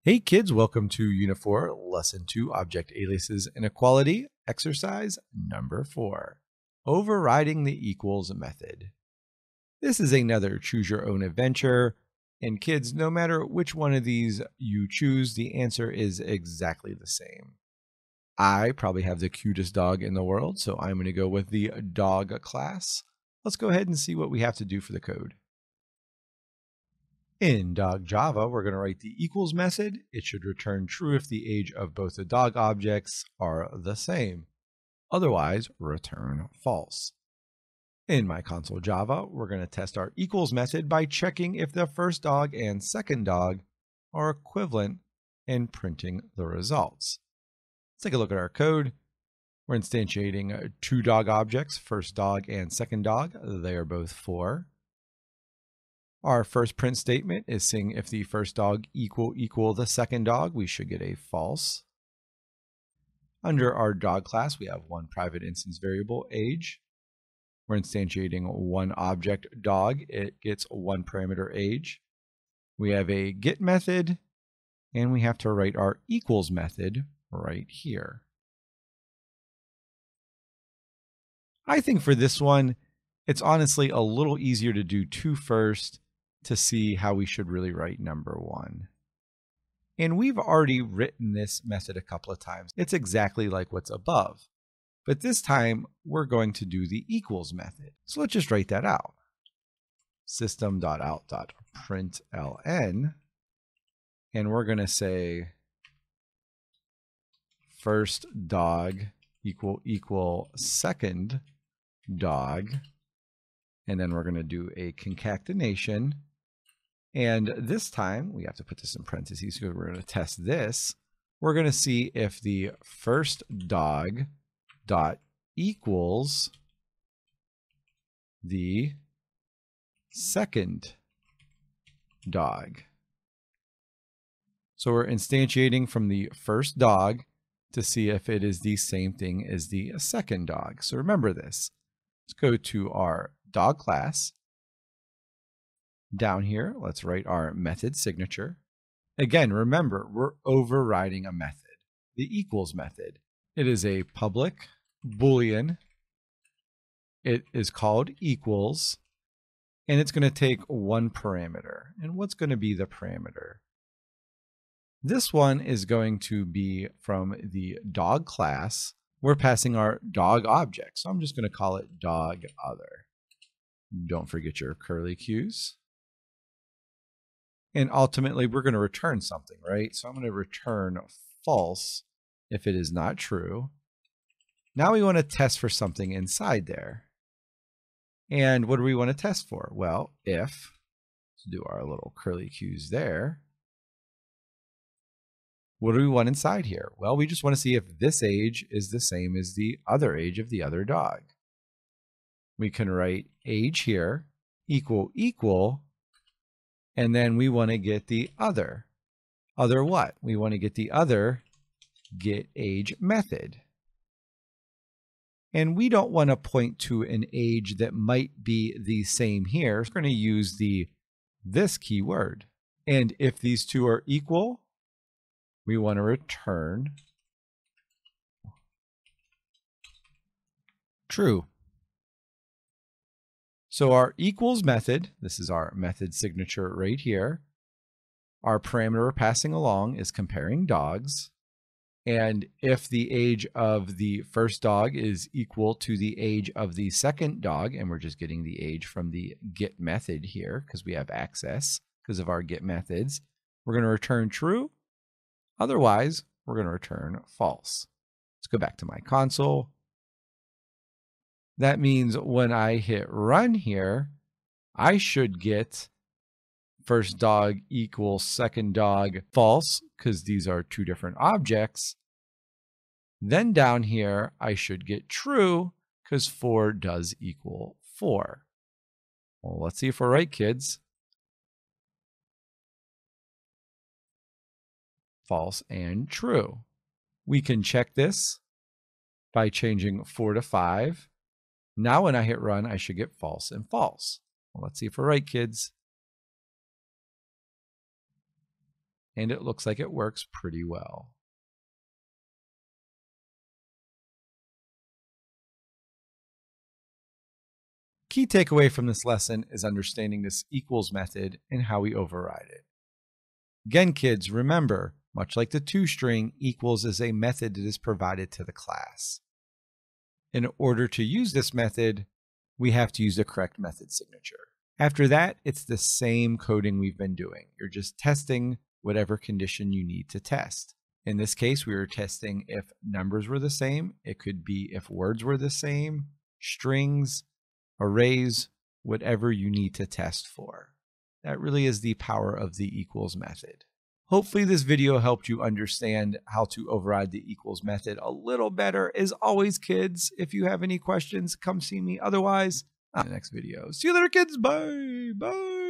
Hey kids, welcome to Unit 4, Lesson 2, Object Aliases Inequality, Exercise number 4, Overriding the Equals Method. This is another choose your own adventure, and kids, no matter which one of these you choose, the answer is exactly the same. I probably have the cutest dog in the world, so I'm going to go with the dog class. Let's go ahead and see what we have to do for the code. In dog Java, we're going to write the equals method. It should return true if the age of both the dog objects are the same. Otherwise, return false. In my console Java, we're going to test our equals method by checking if the first dog and second dog are equivalent and printing the results. Let's take a look at our code. We're instantiating two dog objects, first dog and second dog. They are both 4. Our first print statement is saying if the first dog equal the second dog, we should get a false. Under our dog class, we have one private instance variable, age. We're instantiating one object, dog. It gets one parameter, age. We have a get method, and we have to write our equals method right here. I think for this one, it's honestly a little easier to do 2 first to see how we should really write number 1. And we've already written this method a couple of times. It's exactly like what's above. But this time, we're going to do the equals method. So let's just write that out. System.out.println. And we're going to say first dog equal second dog. And then we're going to do a concatenation. And this time, we have to put this in parentheses because we're going to test this. We're going to see if the first dog dot equals the second dog. So we're instantiating from the first dog to see if it is the same thing as the second dog. So remember this. Let's go to our dog class. Down here, let's write our method signature. Again, remember, we're overriding a method, the equals method. It is a public Boolean. It is called equals, and it's going to take one parameter. And what's going to be the parameter? This one is going to be from the dog class. We're passing our dog object, so I'm just going to call it dog other. Don't forget your curly cues. And ultimately, we're going to return something, right? So I'm going to return false if it is not true. Now we want to test for something inside there. And what do we want to test for? Well, if, let's do our little curly cues there. What do we want inside here? Well, we just want to see if this age is the same as the other age of the other dog. We can write age here, equal, and then we want to get the other. Other what? We want to get the other get age method. And we don't want to point to an age that might be the same here. We're going to use this keyword. And if these two are equal, we want to return true. So our equals method, this is our method signature right here. Our parameter we're passing along is comparing dogs. And if the age of the first dog is equal to the age of the second dog, and we're just getting the age from the get method here because we have access because of our get methods, we're going to return true. Otherwise, we're going to return false. Let's go back to my console. That means when I hit run here, I should get first dog equals second dog false because these are two different objects. Then down here, I should get true because 4 does equal 4. Well, let's see if we're right, kids. False and true. We can check this by changing 4 to 5. Now when I hit run, I should get false and false. Well, let's see if we're right, kids. and it looks like it works pretty well. Key takeaway from this lesson is understanding this equals method and how we override it. Again, kids, remember, much like the toString, equals is a method that is provided to the class. In order to use this method, we have to use the correct method signature. After that, it's the same coding we've been doing. You're just testing whatever condition you need to test. In this case, we were testing if numbers were the same. It could be if words were the same, strings, arrays, whatever you need to test for. That really is the power of the equals method. Hopefully this video helped you understand how to override the equals method a little better. As always, kids, if you have any questions, come see me. Otherwise, in the next video. See you later, kids. Bye. Bye.